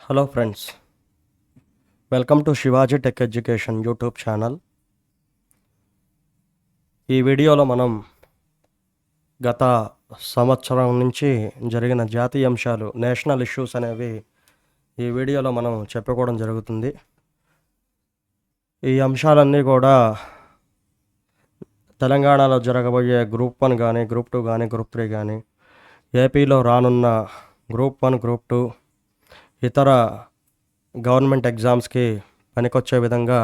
Hello friends, welcome to Shivaji tech education YouTube channel. ఈ వీడియోలో మనం గత సంవత్సరం నుంచి జరిగిన జాతీయ అంశాలు, నేషనల్ ఇష్యూస్ అనేవి ఈ వీడియోలో మనం చెప్పుకోవడం జరుగుతుంది. ఈ అంశాలన్నీ కూడా తెలంగాణలో జరగబోయే గ్రూప్ 1 కానీ, గ్రూప్ 2 కానీ, గ్రూప్ 3 కానీ, ఏపీలో రానున్న గ్రూప్ 1, గ్రూప్ 2 ఇతర గవర్నమెంట్ ఎగ్జామ్స్కి పనికొచ్చే విధంగా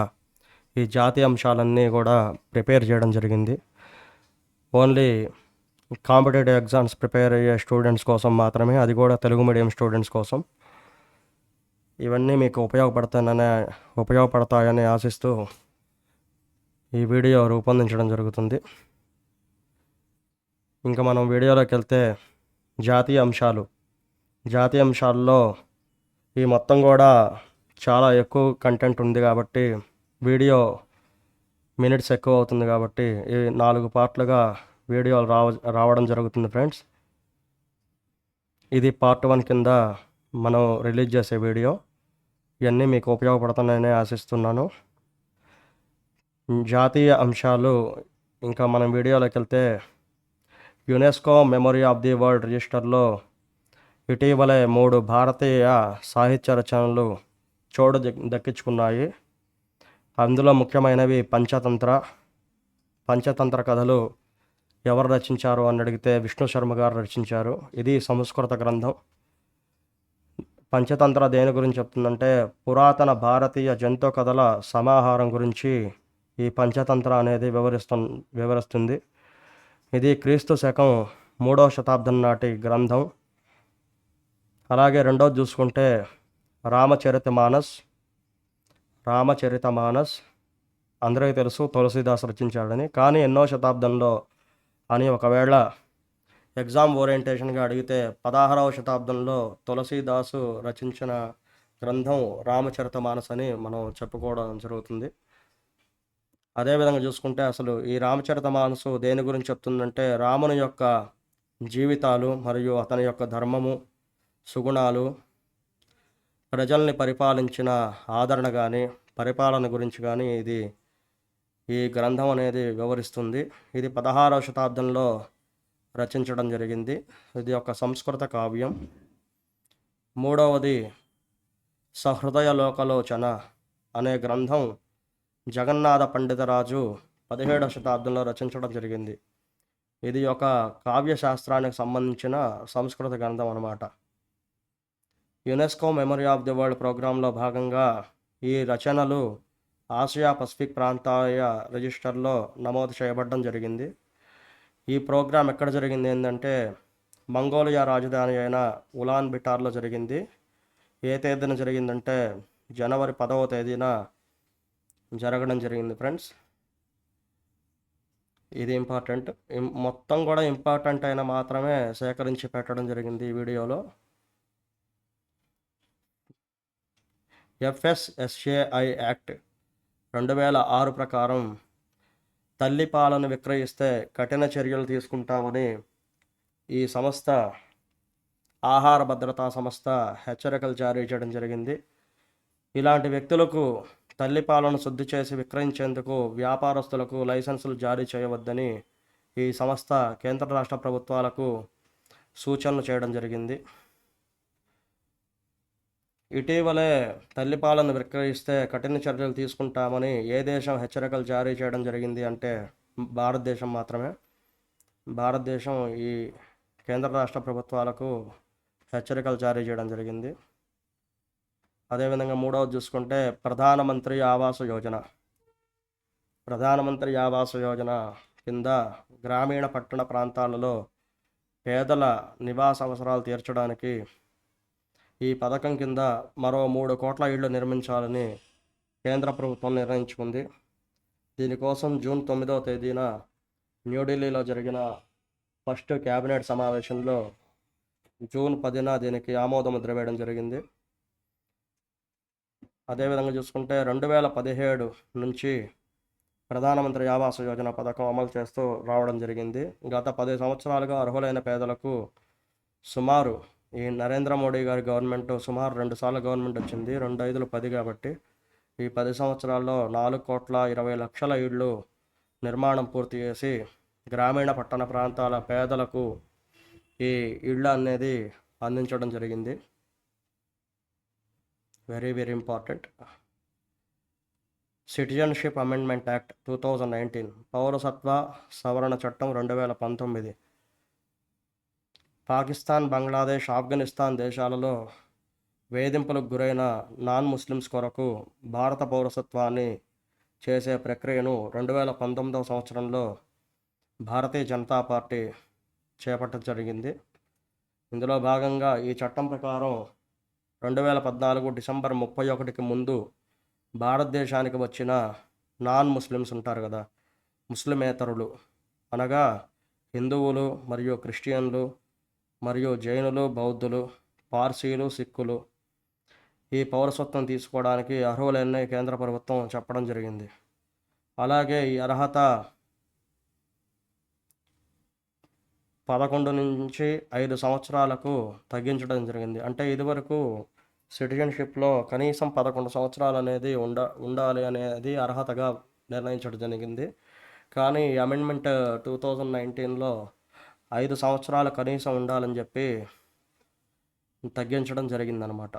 ఈ జాతీయ అంశాలన్నీ కూడా ప్రిపేర్ చేయడం జరిగింది. ఓన్లీ కాంపిటేటివ్ ఎగ్జామ్స్ ప్రిపేర్ అయ్యే స్టూడెంట్స్ కోసం మాత్రమే, అది కూడా తెలుగు మీడియం స్టూడెంట్స్ కోసం. ఇవన్నీ మీకు ఉపయోగపడతాయని ఆశిస్తూ ఈ వీడియో రూపొందించడం జరుగుతుంది. ఇంకా మనం వీడియోలోకి వెళ్తే జాతీయ అంశాల్లో ఈ మొత్తం కూడా చాలా ఎక్కువ కంటెంట్ ఉంది కాబట్టి వీడియో మినిట్స్ ఎక్కువ అవుతుంది కాబట్టి ఈ 4 పార్ట్లుగా వీడియోలు రావడం జరుగుతుంది ఫ్రెండ్స్. ఇది పార్ట్ 1 కింద మనం రిలీజ్ చేసే వీడియో. ఇవన్నీ మీకు ఉపయోగపడుతున్నాయని ఆశిస్తున్నాను. జాతీయ అంశాలు ఇంకా మనం వీడియోలోకి వెళ్తే UNESCO memory of the world రిజిస్టర్లో ఇటీవలే 3 భారతీయ సాహిత్య రచనలు చోటు దక్కించుకున్నాయి. అందులో ముఖ్యమైనవి పంచతంత్ర కథలు ఎవరు రచించారు అని అడిగితే విష్ణు శర్మ గారు రచించారు. ఇది సంస్కృత గ్రంథం. పంచతంత్ర దేని గురించి చెప్తుందంటే పురాతన భారతీయ జంతు కథల సమాహారం గురించి ఈ పంచతంత్ర అనేది వివరిస్తుంది. ఇది క్రీస్తు శకం 3వ శతాబ్దం నాటి గ్రంథం. అలాగే రెండోది చూసుకుంటే రామచరితమానస్ అందరికీ తెలుసు తులసీదాస్ రచించాడని. కానీ ఎన్నో శతాబ్దంలో అని ఒకవేళ ఎగ్జామ్ ఓరియంటేషన్గా అడిగితే 16వ శతాబ్దంలో తులసీదాసు రచించిన గ్రంథం రామచరితమానస్ అని మనం చెప్పుకోవడం జరుగుతుంది. అదేవిధంగా చూసుకుంటే అసలు ఈ రామచరితమానసు దేని గురించి చెప్తుందంటే రాముని యొక్క జీవితాలు మరియు అతని యొక్క ధర్మము, సుగుణాలు, ప్రజల్ని పరిపాలించిన ఆదరణ కానీ, పరిపాలన గురించి కానీ ఈ గ్రంథం అనేది వివరిస్తుంది. ఇది 16వ శతాబ్దంలో రచించడం జరిగింది. ఇది ఒక సంస్కృత కావ్యం. మూడవది సహృదయ లోకలోచన అనే గ్రంథం జగన్నాథ పండితరాజు 17వ శతాబ్దంలో రచించడం జరిగింది. ఇది ఒక కావ్యశాస్త్రానికి సంబంధించిన సంస్కృత గ్రంథం అన్నమాట. UNESCO memory of the world ప్రోగ్రాంలో భాగంగా ఈ రచనలు ఆసియా పసిఫిక్ ప్రాంతాయ రిజిస్టర్లో నమోదు చేయబడడం జరిగింది. ఈ ప్రోగ్రాం ఎక్కడ జరిగింది ఏంటంటే మంగోలియా రాజధాని అయిన ఉలాన్ బిటార్లో జరిగింది. ఏ తేదీన జరిగిందంటే జనవరి 10వ తేదీన జరగడం జరిగింది ఫ్రెండ్స్. ఇది ఇంపార్టెంట్. మొత్తం కూడా ఇంపార్టెంట్ అయిన మాత్రమే సేకరించి పెట్టడం జరిగింది ఈ వీడియోలో. FSSAI యాక్ట్ 2006 ప్రకారం తల్లి పాలను విక్రయిస్తే కఠిన చర్యలు తీసుకుంటామని ఈ సంస్థ, ఆహార భద్రతా సంస్థ హెచ్చరికలు జారీ చేయడం జరిగింది. ఇలాంటి వ్యక్తులకు తల్లి పాలను శుద్ధి చేసి విక్రయించేందుకు వ్యాపారస్తులకు లైసెన్సులు జారీ చేయవద్దని ఈ సంస్థ కేంద్ర రాష్ట్ర ప్రభుత్వాలకు సూచనలు చేయడం జరిగింది. ఇటీవలే తల్లిపాలను విక్రయిస్తే కఠిన చర్యలు తీసుకుంటామని ఏ దేశం హెచ్చరికలు జారీ చేయడం జరిగింది అంటే భారతదేశం మాత్రమే. భారతదేశం ఈ కేంద్ర రాష్ట్ర ప్రభుత్వాలకు హెచ్చరికలు జారీ చేయడం జరిగింది. అదేవిధంగా మూడవది చూసుకుంటే ప్రధానమంత్రి ఆవాస యోజన కింద గ్రామీణ పట్టణ ప్రాంతాలలో పేదల నివాస అవసరాలు తీర్చడానికి ఈ పథకం కింద మరో 3 కోట్ల ఇళ్ళు నిర్మించాలని కేంద్ర ప్రభుత్వం నిర్ణయించుకుంది. దీనికోసం జూన్ 9వ తేదీన న్యూఢిల్లీలో జరిగిన ఫస్ట్ క్యాబినెట్ సమావేశంలో జూన్ 10న దీనికి ఆమోద ముద్ర వేయడం జరిగింది. అదేవిధంగా చూసుకుంటే 2017 నుంచి ప్రధానమంత్రి ఆవాస యోజన పథకం అమలు చేస్తూ రావడం జరిగింది. గత 10 సంవత్సరాలుగా అర్హులైన పేదలకు సుమారు ఈ నరేంద్ర మోడీ గారి గవర్నమెంట్ సుమారు 2 సార్లు గవర్నమెంట్ వచ్చింది, 2 5 10 కాబట్టి ఈ 10 సంవత్సరాల్లో 4,20,00,000 ఇళ్ళు నిర్మాణం పూర్తి చేసి గ్రామీణ పట్టణ ప్రాంతాల పేదలకు ఈ ఇళ్ళు అనేది అందించడం జరిగింది. Very very important. Citizenship amendment act 2019, పౌరసత్వ సవరణ చట్టం 2019 పాకిస్తాన్, బంగ్లాదేశ్, ఆఫ్ఘనిస్తాన్ దేశాలలో వేధింపులకు గురైన నాన్ ముస్లిమ్స్ కొరకు భారత పౌరసత్వాన్ని చేసే ప్రక్రియను 2019 సంవత్సరంలో భారతీయ జనతా పార్టీ చేపట్టడం జరిగింది. ఇందులో భాగంగా ఈ చట్టం ప్రకారం 2014 డిసెంబర్ 31కి ముందు భారతదేశానికి వచ్చిన నాన్ ముస్లిమ్స్ ఉంటారు కదా, ముస్లిమేతరులు అనగా హిందువులు మరియు క్రిస్టియన్లు మరియు జైనులు, బౌద్ధులు, పార్సీలు, సిక్కులు ఈ పౌరసత్వం తీసుకోవడానికి అర్హులైన కేంద్ర ప్రభుత్వం చెప్పడం జరిగింది. అలాగే ఈ అర్హత 11 నుంచి 5 సంవత్సరాలకు తగ్గించడం జరిగింది. అంటే ఇదివరకు సిటిజన్షిప్లో కనీసం 11 సంవత్సరాలు అనేది ఉండాలి అనేది అర్హతగా నిర్ణయించడం జరిగింది. కానీ ఈ అమెండ్మెంట్ 2019లో 5 సంవత్సరాలు కనీసం ఉండాలని చెప్పి తగ్గించడం జరిగిందనమాట.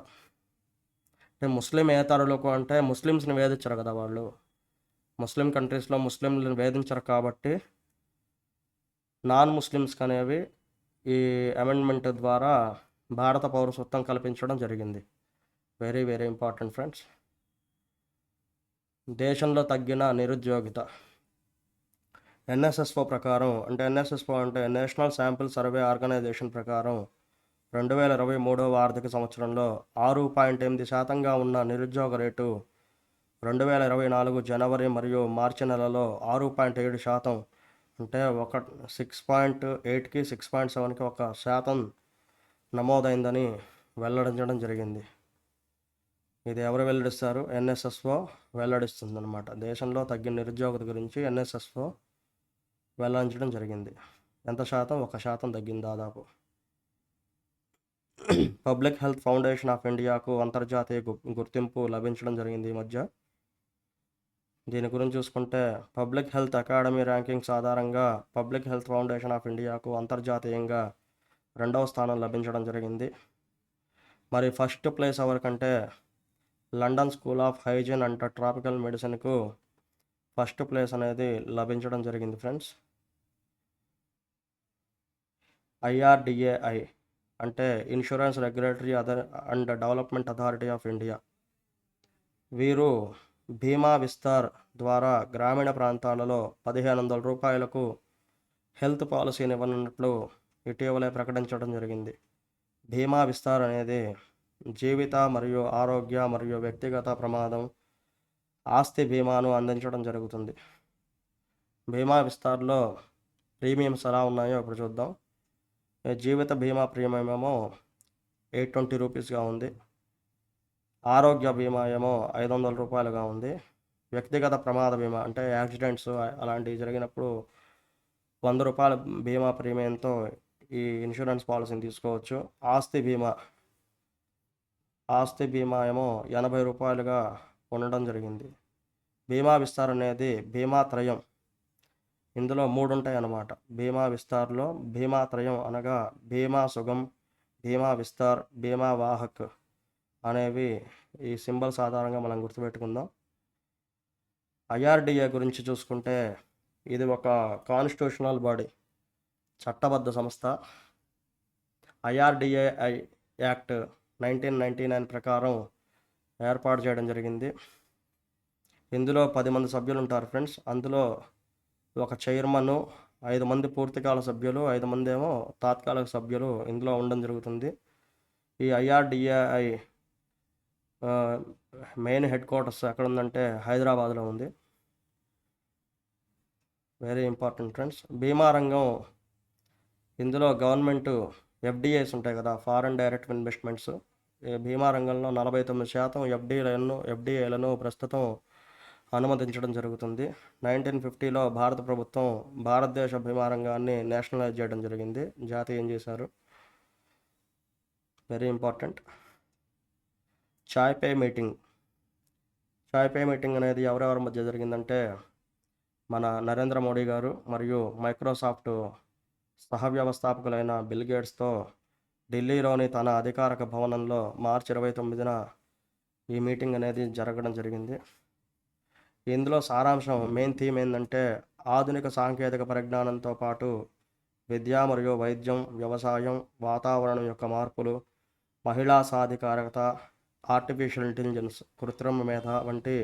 అంటే ముస్లిమేతరులకు అంటే ముస్లిమ్స్ని వేధించరు కదా, వాళ్ళు ముస్లిం కంట్రీస్లో ముస్లింలను వేధించరు కాబట్టి నాన్ ముస్లిమ్స్కి అనేవి ఈ అమెండ్మెంట్ ద్వారా భారత పౌరసత్వం కల్పించడం జరిగింది. Very very important friends. దేశంలో తగ్గిన నిరుద్యోగిత. ఎన్ఎస్ఎస్ఓ ప్రకారం, అంటే ఎన్ఎస్ఎస్ఓ అంటే నేషనల్ శాంపిల్ సర్వే ఆర్గనైజేషన్ ప్రకారం 2023వ ఆర్థిక సంవత్సరంలో 6.8% ఉన్న నిరుద్యోగ రేటు 2024 జనవరి మరియు మార్చి నెలలో 6.7%, అంటే 6.8కి 6.7కి 1% నమోదైందని వెల్లడించడం జరిగింది. ఇది ఎవరు వెల్లడిస్తారు? ఎన్ఎస్ఎస్ఓ వెల్లడిస్తుంది అనమాట. దేశంలో తగ్గిన నిరుద్యోగత గురించి ఎన్ఎస్ఎస్ఓ వెల్లడించడం జరిగింది. ఎంత శాతం? 1% తగ్గింది దాదాపు. పబ్లిక్ హెల్త్ ఫౌండేషన్ ఆఫ్ ఇండియాకు అంతర్జాతీయ గుర్తింపు లభించడం జరిగింది ఈ మధ్య. దీని గురించి చూసుకుంటే పబ్లిక్ హెల్త్ అకాడమీ ర్యాంకింగ్స్ ఆధారంగా పబ్లిక్ హెల్త్ ఫౌండేషన్ ఆఫ్ ఇండియాకు అంతర్జాతీయంగా 2వ స్థానం లభించడం జరిగింది. మరి ఫస్ట్ ప్లేస్ ఎవరికంటే London school of hygiene and tropical మెడిసిన్కు ఫస్ట్ ప్లేస్ అనేది లభించడం జరిగింది ఫ్రెండ్స్. IRDAI అంటే insurance regulatory and development authority of India, వీరు బీమా విస్తార్ ద్వారా గ్రామీణ ప్రాంతాలలో 1,500 రూపాయలకు హెల్త్ పాలసీని ఇవ్వనున్నట్లు ఇటీవలే ప్రకటించడం జరిగింది. బీమా విస్తార్ అనేది జీవిత మరియు ఆరోగ్య మరియు వ్యక్తిగత ప్రమాదం ఆస్తి బీమాను అందించడం జరుగుతుంది. బీమా విస్తార్లో ప్రీమియమ్స్ ఎలా ఉన్నాయో ఇప్పుడు చూద్దాం. జీవిత బీమా ప్రీమియం ఏమో 820 రూపీస్గా ఉంది. ఆరోగ్య బీమా ఏమో 500 రూపాయలుగా ఉంది. వ్యక్తిగత ప్రమాద బీమా అంటే యాక్సిడెంట్స్ అలాంటివి జరిగినప్పుడు 100 రూపాయల బీమా ప్రీమియంతో ఈ ఇన్సూరెన్స్ పాలసీని తీసుకోవచ్చు. ఆస్తి బీమా ఏమో 80 రూపాయలుగా ఉండడం జరిగింది. బీమా విస్తార్ అనేది బీమా త్రయం, ఇందులో 3 ఉంటాయి అన్నమాట. బీమా విస్తార్లో బీమా త్రయం అనగా బీమా సుగమ్, బీమా విస్తార్, బీమా వాహక్ అనేవి ఈ సింబల్స్ ఆధారంగా మనం గుర్తుపెట్టుకుందాం. IRDA గురించి చూసుకుంటే ఇది ఒక కాన్స్టిట్యూషనల్ బాడీ, చట్టబద్ధ సంస్థ. IRDAI యాక్ట్ 1999 ప్రకారం ఏర్పాటు చేయడం జరిగింది. ఇందులో 10 మంది సభ్యులు ఉంటారు ఫ్రెండ్స్. అందులో ఒక చైర్మన్, 5 మంది పూర్తికాల సభ్యులు, 5 మంది ఏమో తాత్కాలిక సభ్యులు ఇందులో ఉండడం జరుగుతుంది. ఈ IRDAI మెయిన్ హెడ్ క్వార్టర్స్ ఎక్కడ ఉందంటే హైదరాబాద్లో ఉంది. Very important friends. బీమా రంగం, ఇందులో గవర్నమెంట్ FDIs ఉంటాయి కదా, ఫారెన్ డైరెక్ట్ ఇన్వెస్ట్మెంట్స్. బీమా రంగంలో 49% FDIలను ప్రస్తుతం అనుమతించడం జరుగుతుంది. 1950లో భారత ప్రభుత్వం భారతదేశ బీమా రంగాన్ని నేషనలైజ్ చేయడం జరిగింది, జాతీయం చేశారు. Very important. చాయ్ పే మీటింగ్. చాయ్ పే మీటింగ్ అనేది ఎవరెవరి మధ్య జరిగిందంటే మన నరేంద్ర మోడీ గారు మరియు మైక్రోసాఫ్ట్ సహ వ్యవస్థాపకులైన బిల్ గేట్స్తో ఢిల్లీలోని తన అధికారిక భవనంలో మార్చి 29న ఈ మీటింగ్ అనేది జరగడం జరిగింది. ఇందులో సారాంశం మెయిన్ థీమ్ ఏంటంటే ఆధునిక సాంకేతిక పరిజ్ఞానంతో పాటు విద్య మరియు వైద్యం, వ్యవసాయం, వాతావరణం యొక్క మార్పులు, మహిళా సాధికారత, ఆర్టిఫిషియల్ ఇంటెలిజెన్స్, కృత్రిమ మేధ వంటి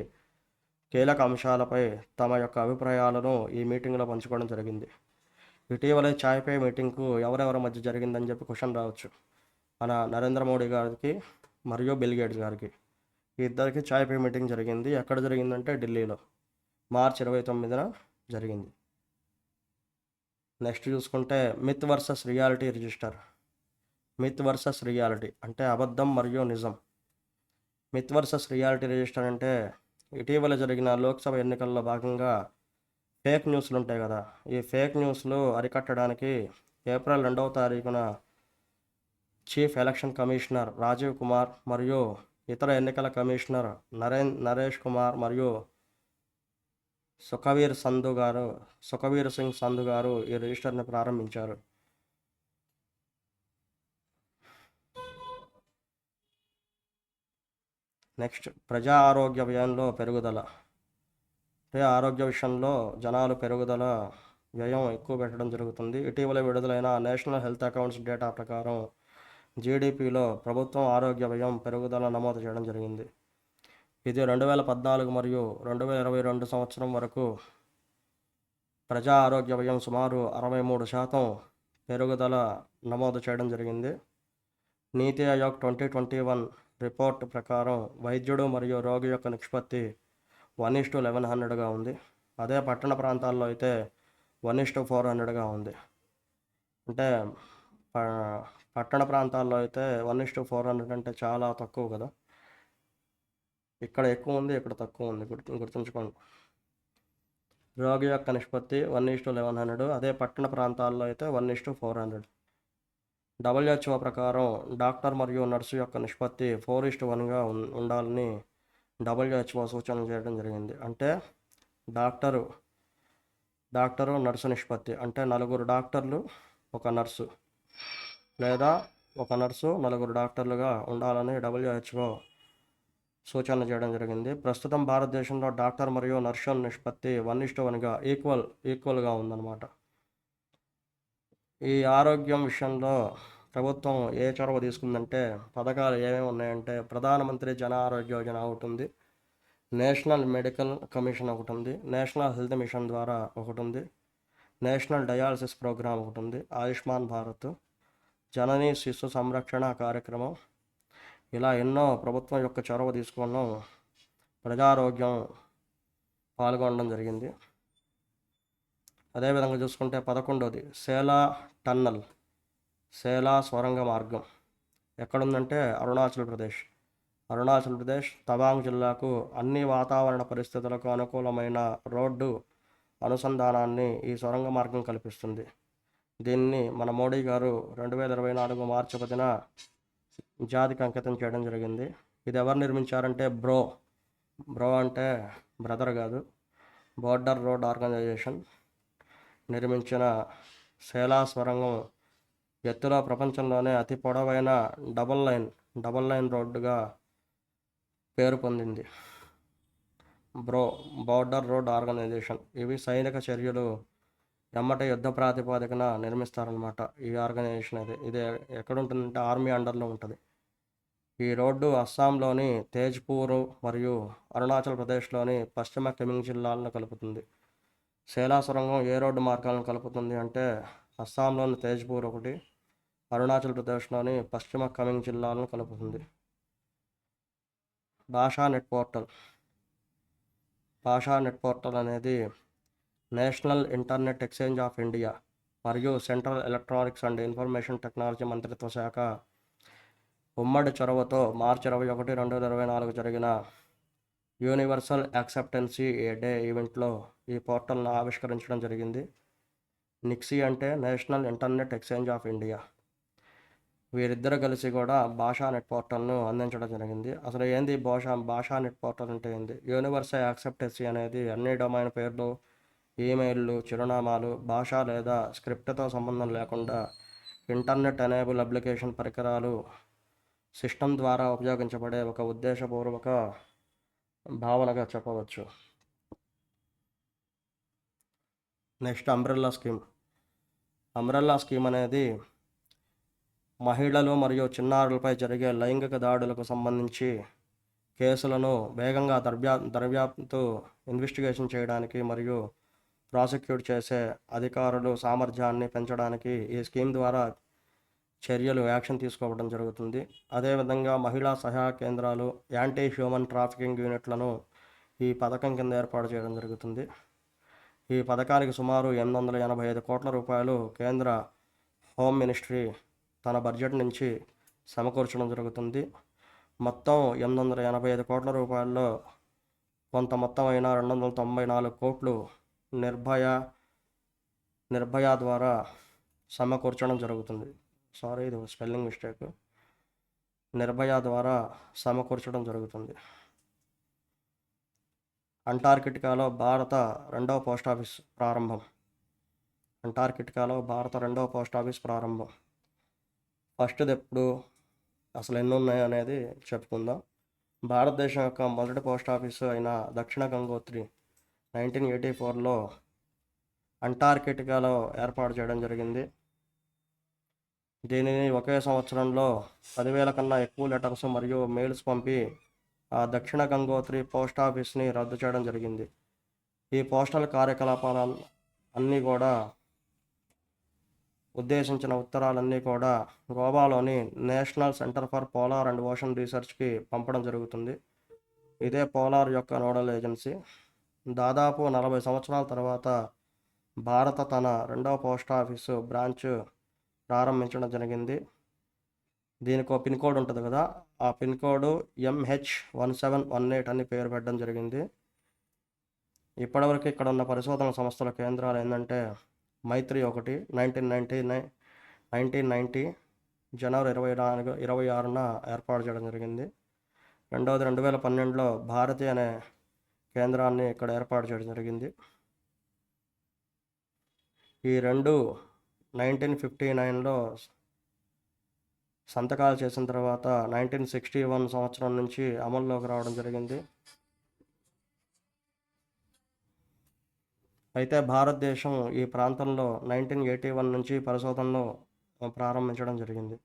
కీలక అంశాలపై తమ యొక్క అభిప్రాయాలను ఈ మీటింగ్లో పంచుకోవడం జరిగింది. ఇటీవలే చాయ్ పే మీటింగ్కు ఎవరెవరి మధ్య జరిగిందని చెప్పి క్వశ్చన్ రావచ్చు. మన నరేంద్ర మోడీ గారికి మరియు బిల్ గేట్స్ గారికి ఈ ఇద్దరికి చాయ్ పే మీటింగ్ జరిగింది. ఎక్కడ జరిగిందంటే ఢిల్లీలో మార్చి 29న జరిగింది. నెక్స్ట్ చూసుకుంటే myth versus reality register. Myth versus reality అంటే అబద్ధం మరియు నిజం. మిత్ వర్సెస్ రియాలిటీ రిజిస్టర్ అంటే ఇటీవల జరిగిన లోక్సభ ఎన్నికల్లో భాగంగా ఫేక్ న్యూస్లు ఉంటాయి కదా, ఈ ఫేక్ న్యూస్లు అరికట్టడానికి ఏప్రిల్ 2వ తారీఖున chief election commissioner Rajiv Kumar మరియు ఇతర ఎన్నికల కమిషనర్ నరేష్ కుమార్ మరియు సుఖవీర్ సింగ్ సంధు గారు ఈ రిజిస్టర్ని ప్రారంభించారు. నెక్స్ట్ ప్రజా ఆరోగ్య వ్యయంలో పెరుగుదల. అంటే ఆరోగ్య విషయంలో జనాలు పెరుగుదల వ్యయం ఎక్కువ పెట్టడం జరుగుతుంది. ఇటీవల విడుదలైన నేషనల్ హెల్త్ అకౌంట్స్ డేటా ప్రకారం జీడిపిలో ప్రభుత్వం ఆరోగ్య వ్యయం పెరుగుదల నమోదు చేయడం జరిగింది. ఇది 2014 మరియు 2022 సంవత్సరం వరకు ప్రజా ఆరోగ్య వ్యయం సుమారు 63% పెరుగుదల నమోదు చేయడం జరిగింది. నీతి ఆయోగ్ 2021 రిపోర్ట్ ప్రకారం వైద్యుడు మరియు రోగి యొక్క నిష్పత్తి 1:1100గా ఉంది. అదే పట్టణ ప్రాంతాల్లో అయితే 1:400గా ఉంది. అంటే పట్టణ ప్రాంతాల్లో అయితే 1:400 అంటే చాలా తక్కువ కదా. ఇక్కడ ఎక్కువ ఉంది, ఇక్కడ తక్కువ ఉంది, గుర్తుంచుకోండి. రోగి యొక్క నిష్పత్తి 1:1100, అదే పట్టణ ప్రాంతాల్లో అయితే 1:400. WHO ప్రకారం డాక్టర్ మరియు నర్సు యొక్క నిష్పత్తి 4:1గా ఉండాలని WHO సూచన చేయడం జరిగింది. అంటే డాక్టరు నర్సు నిష్పత్తి అంటే 4 డాక్టర్లు 1 నర్సు, లేదా 1 నర్సు 4 డాక్టర్లుగా ఉండాలని WHO సూచన చేయడం జరిగింది. ప్రస్తుతం భారతదేశంలో డాక్టర్ మరియు నర్సు నిష్పత్తి 1:1గా ఈక్వల్గా ఉందన్నమాట. ఈ ఆరోగ్యం విషయంలో ప్రభుత్వం ఏ చొరవ తీసుకుందంటే పథకాలు ఏమేమి ఉన్నాయంటే ప్రధానమంత్రి జన ఆరోగ్య యోజన ఒకటి ఉంది, నేషనల్ మెడికల్ కమిషన్ ఒకటి ఉంది, నేషనల్ హెల్త్ మిషన్ ద్వారా ఒకటి ఉంది, నేషనల్ డయాలసిస్ ప్రోగ్రామ్ ఒకటి ఉంది, ఆయుష్మాన్ భారత్, జననీ శిశు సంరక్షణ కార్యక్రమం, ఇలా ఎన్నో ప్రభుత్వం యొక్క చొరవ తీసుకోవడం ప్రజారోగ్యం పాల్గొనడం జరిగింది. అదేవిధంగా చూసుకుంటే 11వది సేలా టన్నల్, సేలా సొరంగ మార్గం ఎక్కడుందంటే అరుణాచల్ ప్రదేశ్ తవాంగ్ జిల్లాకు అన్ని వాతావరణ పరిస్థితులకు అనుకూలమైన రోడ్డు అనుసంధానాన్ని ఈ సొరంగ మార్గం కల్పిస్తుంది. దీన్ని మన మోడీ గారు 2024 మార్చి 10న జాతికి అంకితం చేయడం జరిగింది. ఇది ఎవరు నిర్మించారంటే బ్రో అంటే బ్రదర్ కాదు, బోర్డర్ రోడ్ ఆర్గనైజేషన్ నిర్మించిన సేలా సొరంగం ఎత్తులో ప్రపంచంలోనే అతి పొడవైన డబల్ లైన్ రోడ్డుగా పేరు పొందింది. బోర్డర్ రోడ్ ఆర్గనైజేషన్ ఇవి సైనిక చర్యలు ఎమ్మటే యుద్ధ ప్రాతిపదికన నిర్మిస్తారనమాట. ఈ ఆర్గనైజేషన్ ఇది ఎక్కడ ఉంటుందంటే ఆర్మీ అండర్లో ఉంటుంది. ఈ రోడ్డు అస్సాంలోని తేజ్పూర్ మరియు అరుణాచల్ ప్రదేశ్లోని పశ్చిమ కెమింగ్ జిల్లాలను కలుపుతుంది. సేలా సొరంగం ఏ రోడ్డు మార్గాలను కలుపుతుంది అంటే అస్సాంలోని తేజ్పూర్ ఒకటి, అరుణాచల్ ప్రదేశ్లోని పశ్చిమ కమింగ్ జిల్లాలను కలుపుతుంది. భాషా నెట్ పోర్టల్ అనేది national internet exchange of India మరియు central electronics and information technology మంత్రిత్వ శాఖ ఉమ్మడి చొరవతో మార్చి 21, 2024 జరిగిన యూనివర్సల్ యాక్సెప్టెన్సీ డే ఈవెంట్లో ఈ పోర్టల్ను ఆవిష్కరించడం జరిగింది. నిక్సీ అంటే national internet exchange of India. వీరిద్దరు కలిసి కూడా భాషా నెట్ పోర్టల్ను అందించడం జరిగింది. అసలు ఏంది భాషా నెట్ పోర్టల్ అంటే ఏంది? యూనివర్సల్ యాక్సెప్టెన్సీ అనేది అన్ని డొమైన్ పేర్లు, ఈమెయిల్లు, చిరునామాలు, భాష లేదా స్క్రిప్ట్తో సంబంధం లేకుండా ఇంటర్నెట్ ఎనేబుల్ అప్లికేషన్ పరికరాలు సిస్టమ్ ద్వారా ఉపయోగించబడే ఒక ఉద్దేశపూర్వక భావనగా చెప్పవచ్చు. Next umbrella scheme. Umbrella scheme అనేది మహిళలు మరియు చిన్నారులపై జరిగే లైంగిక దాడులకు సంబంధించి కేసులను వేగంగా దర్యాప్తు ఇన్వెస్టిగేషన్ చేయడానికి మరియు ప్రాసిక్యూట్ చేసే అధికారులు సామర్థ్యాన్ని పెంచడానికి ఈ స్కీమ్ ద్వారా యాక్షన్ తీసుకోవడం జరుగుతుంది. అదేవిధంగా మహిళా సహాయ కేంద్రాలు, యాంటీ హ్యూమన్ ట్రాఫికింగ్ యూనిట్లను ఈ పథకం కింద ఏర్పాటు చేయడం జరుగుతుంది. ఈ పథకానికి సుమారు 885 కోట్ల రూపాయలు కేంద్ర హోమ్ మినిస్ట్రీ తన బడ్జెట్ నుంచి సమకూర్చడం జరుగుతుంది. మొత్తం 885 కోట్ల రూపాయల్లో కొంత మొత్తం అయిన 294 కోట్లు నిర్భయ ద్వారా సమకూర్చడం జరుగుతుంది. సారీ, ఇది స్పెల్లింగ్ మిస్టేక్. నిర్భయ ద్వారా సమకూర్చడం జరుగుతుంది. అంటార్కిటికాలో భారత రెండవ పోస్టాఫీస్ ప్రారంభం. ఫస్ట్ది ఎప్పుడు, అసలు ఎన్ని ఉన్నాయి అనేది చెప్పుకుందాం. భారతదేశం యొక్క మొదటి పోస్టాఫీసు అయిన దక్షిణ గంగోత్రి 1984లో అంటార్కిటికాలో ఏర్పాటు చేయడం జరిగింది. దీనిని ఒకే సంవత్సరంలో 10,000 కన్నా ఎక్కువ లెటర్స్ మరియు మెయిల్స్ పంపి ఆ దక్షిణ గంగోత్రి పోస్టాఫీస్ని రద్దు చేయడం జరిగింది. ఈ పోస్టల్ కార్యకలాపాల అన్నీ కూడా ఉద్దేశించిన ఉత్తరాలన్నీ కూడా గోవాలోని national centre for polar and ocean రీసెర్చ్కి పంపడం జరుగుతుంది. ఇదే పోలార్ యొక్క నోడల్ ఏజెన్సీ. దాదాపు 40 సంవత్సరాల తర్వాత భారత తన రెండవ పోస్టాఫీసు బ్రాంచ్ ప్రారంభించడం జరిగింది. దీనికి ఒక పిన్ కోడ్ ఉంటుంది కదా, ఆ పిన్ కోడ్ MH1718 అని పేరు పెట్టడం జరిగింది. ఇప్పటివరకు ఇక్కడ ఉన్న పరిశోధన సంస్థల కేంద్రాలు ఏంటంటే మైత్రి 1 1990 జనవరి 26న ఏర్పాటు చేయడం జరిగింది. రెండవది 2012లో భారతి అనే కేంద్రాన్ని ఇక్కడ ఏర్పాటు చేయడం జరిగింది. ఈ రెండు 1959లో సంతకాలు చేసిన తర్వాత 1961 సంవత్సరం నుంచి అమల్లోకి రావడం జరిగింది. అయితే భారతదేశం ఈ ప్రాంతంలో 1981 నుంచి పరిశోధనలు ప్రారంభించడం జరిగింది.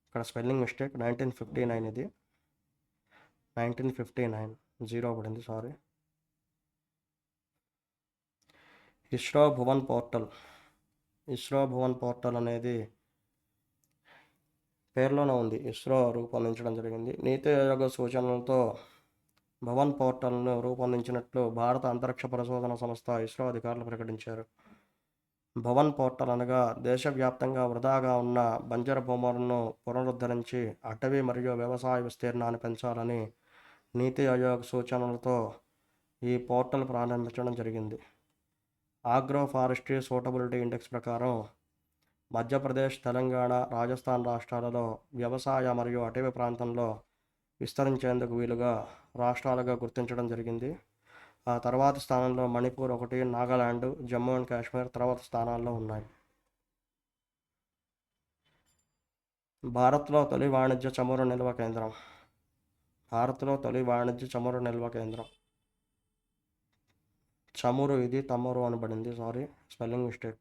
ఇక్కడ స్పెల్లింగ్ మిస్టేక్, 1959 ఇది 1959 జీరో పడింది, సారీ. ఇస్రో భువన్ పోర్టల్ అనేది పేరులోనే ఉంది. ఇస్రో రూపొందించడం జరిగింది. నీతి ఆయోగ సూచనలతో భవన్ పోర్టల్ను రూపొందించినట్లు భారత అంతరిక్ష పరిశోధన సంస్థ ఇస్రో అధికారులు ప్రకటించారు. భవన్ పోర్టల్ అనగా దేశవ్యాప్తంగా వృధాగా ఉన్న బంజరు భూములను పునరుద్ధరించి అటవీ మరియు వ్యవసాయ విస్తీర్ణాన్ని పెంచాలని నీతి ఆయోగ్ సూచనలతో ఈ పోర్టల్ ప్రారంభించడం జరిగింది. ఆగ్రో ఫారెస్ట్రీ సూటబిలిటీ ఇండెక్స్ ప్రకారం మధ్యప్రదేశ్, తెలంగాణ, రాజస్థాన్ రాష్ట్రాలలో వ్యవసాయ మరియు అటవీ ప్రాంతంలో విస్తరించేందుకు వీలుగా రాష్ట్రాలుగా గుర్తించడం జరిగింది. ఆ తర్వాత స్థానంలో మణిపూర్ 1, నాగాలాండ్, జమ్మూ అండ్ కాశ్మీర్ తర్వాత స్థానాల్లో ఉన్నాయి. భారత్లో తొలి వాణిజ్య చమురు నిల్వ కేంద్రం. చమురు, ఇది తమరు అనబడింది, సారీ స్పెల్లింగ్ మిస్టేక్.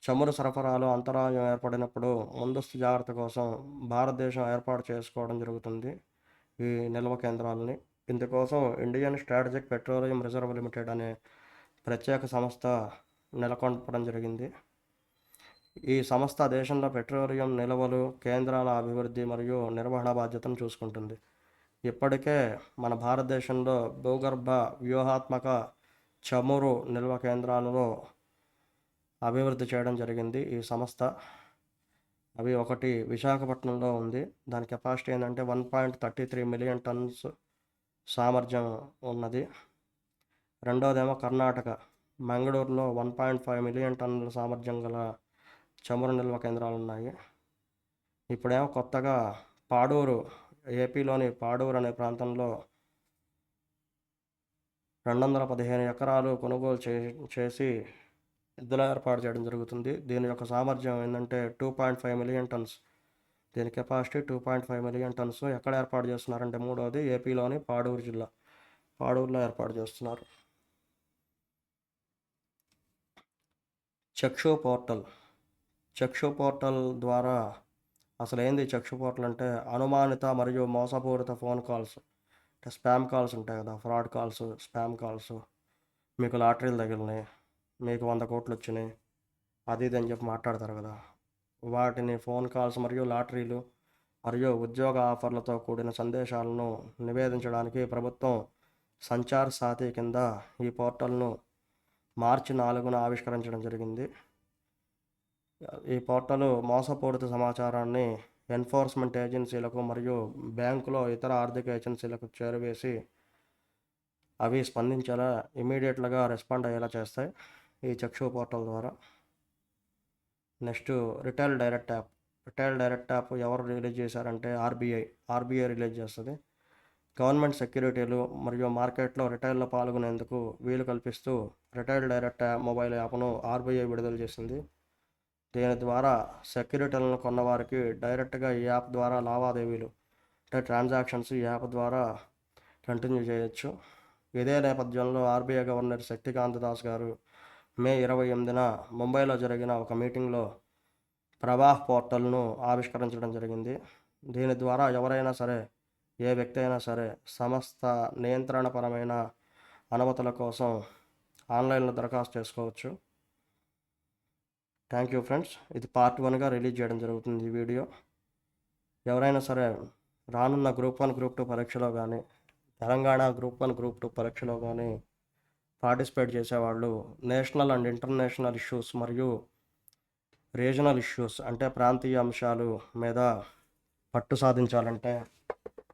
చమురు సరఫరాలో అంతరాయం ఏర్పడినప్పుడు ముందస్తు జాగ్రత్త కోసం భారతదేశం ఏర్పాటు చేసుకోవడం జరుగుతుంది ఈ నిల్వ కేంద్రాలని. ఇందుకోసం Indian strategic petroleum reserve limited అనే ప్రత్యేక సంస్థ నెలకొల్పడం జరిగింది. ఈ సంస్థ దేశంలో పెట్రోలియం నిల్వలు, కేంద్రాల అభివృద్ధి మరియు నిర్వహణ బాధ్యతను చూసుకుంటుంది. ఇప్పటికే మన భారతదేశంలో భూగర్భ వ్యూహాత్మక చమురు నిల్వ కేంద్రాలలో అభివృద్ధి చేయడం జరిగింది ఈ సంస్థ. అవి ఒకటి విశాఖపట్నంలో ఉంది, దాని కెపాసిటీ ఏంటంటే 1.33 మిలియన్ టన్స్ సామర్థ్యం ఉన్నది. రెండోదేమో కర్ణాటక మంగళూరులో 1.5 మిలియన్ టన్నుల సామర్థ్యం గల చమురు నిల్వ కేంద్రాలు ఉన్నాయి. ఇప్పుడేమో కొత్తగా పాడూరు, ఏపీలోని పాడూరు అనే ప్రాంతంలో 215 ఎకరాలు కొనుగోలు చేసి ఎద్దుల ఏర్పాటు చేయడం జరుగుతుంది. దీని యొక్క సామర్థ్యం ఏంటంటే 2.5 మిలియన్ టన్స్. దీని కెపాసిటీ 2.5 మిలియన్ టన్స్. ఎక్కడ ఏర్పాటు చేస్తున్నారంటే మూడవది ఏపీలోని పాడూరు జిల్లా, పాడూరులో ఏర్పాటు చేస్తున్నారు. చక్షు పోర్టల్ ద్వారా అసలు ఏంది చక్షు పోర్టల్ అంటే అనుమానిత మరియు మోసపూరిత ఫోన్ కాల్స్, అంటే స్పామ్ కాల్స్ ఉంటాయి కదా, ఫ్రాడ్ కాల్స్, స్పామ్ కాల్స్, మీకు లాటరీలు తగిలినాయి, మీకు 100 కోట్లు వచ్చినాయి, అది ఇది అని చెప్పి మాట్లాడతారు కదా, వాటిని ఫోన్ కాల్స్ మరియు లాటరీలు మరియు ఉద్యోగ ఆఫర్లతో కూడిన సందేశాలను నివేదించడానికి ప్రభుత్వం సంచార్ సాథీ కింద ఈ పోర్టల్ను మార్చి 4న ఆవిష్కరించడం జరిగింది. ఈ పోర్టల్ మోసపూరిత సమాచారాన్ని ఎన్ఫోర్స్మెంట్ ఏజెన్సీలకు మరియు బ్యాంకులో ఇతర ఆర్థిక ఏజెన్సీలకు చేరవేసి అవి స్పందించేలా ఇమీడియట్గా రెస్పాండ్ అయ్యేలా చేస్తాయి ఈ చక్షు పోర్టల్ ద్వారా. నెక్స్ట్ రిటైల్ డైరెక్ట్ యాప్ ఎవరు రిలీజ్ చేశారంటే ఆర్బీఐ రిలీజ్ చేస్తుంది. గవర్నమెంట్ సెక్యూరిటీలు మరియు మార్కెట్లో రిటైల్లో పాల్గొనేందుకు వీలు కల్పిస్తూ రిటైల్ డైరెక్ట్ మొబైల్ యాప్ను ఆర్బీఐ విడుదల చేసింది. దీని ద్వారా సెక్యూరిటీలను కొన్నవారికి డైరెక్ట్గా ఈ యాప్ ద్వారా లావాదేవీలు, అంటే ట్రాన్సాక్షన్స్ ఈ యాప్ ద్వారా కంటిన్యూ చేయొచ్చు. ఇదే నేపథ్యంలో ఆర్బీఐ గవర్నర్ శక్తికాంత దాస్ గారు మే 28న ముంబైలో జరిగిన ఒక మీటింగ్లో ప్రవాహ్ పోర్టల్ను ఆవిష్కరించడం జరిగింది. దీని ద్వారా ఎవరైనా సరే, ఏ వ్యక్తి అయినా సరే సమస్త నియంత్రణపరమైన అనుమతుల కోసం ఆన్లైన్లో దరఖాస్తు చేసుకోవచ్చు. Thank you friends. ఇది పార్ట్ 1గా రిలీజ్ చేయడం జరుగుతుంది ఈ వీడియో. ఎవరైనా సరే రానున్న గ్రూప్ 1, గ్రూప్ 2 పరీక్షలో కానీ, తెలంగాణ గ్రూప్ 1, గ్రూప్ 2 పరీక్షలో కానీ పార్టిసిపేట్ చేసేవాళ్ళు నేషనల్ అండ్ ఇంటర్నేషనల్ ఇష్యూస్ మరియు రీజనల్ ఇష్యూస్, అంటే ప్రాంతీయ అంశాలు మీద పట్టు సాధించాలంటే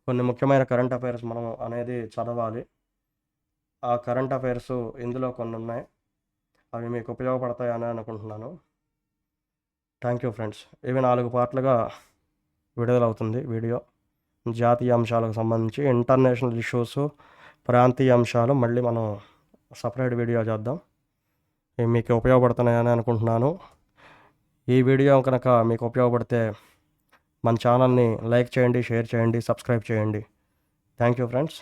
కొన్ని ముఖ్యమైన కరెంట్ అఫైర్స్ మనం అనేది చదవాలి. ఆ కరెంట్ అఫైర్స్ ఇందులో కొన్ని ఉన్నాయి, అవి మీకు ఉపయోగపడతాయని అనుకుంటున్నాను. Thank you friends. ఇవి 4 పార్ట్లుగా విడుదలవుతుంది వీడియో. జాతీయ అంశాలకు సంబంధించి ఇంటర్నేషనల్ ఇష్యూస్, ప్రాంతీయ అంశాలు మళ్ళీ మనం సపరేట్ వీడియో చేద్దాం. ఇవి మీకు ఉపయోగపడుతున్నాయని అనుకుంటున్నాను. ఈ వీడియో కనుక మీకు ఉపయోగపడితే మన ఛానల్ని లైక్ చేయండి, షేర్ చేయండి, సబ్స్క్రైబ్ చేయండి. Thank you friends.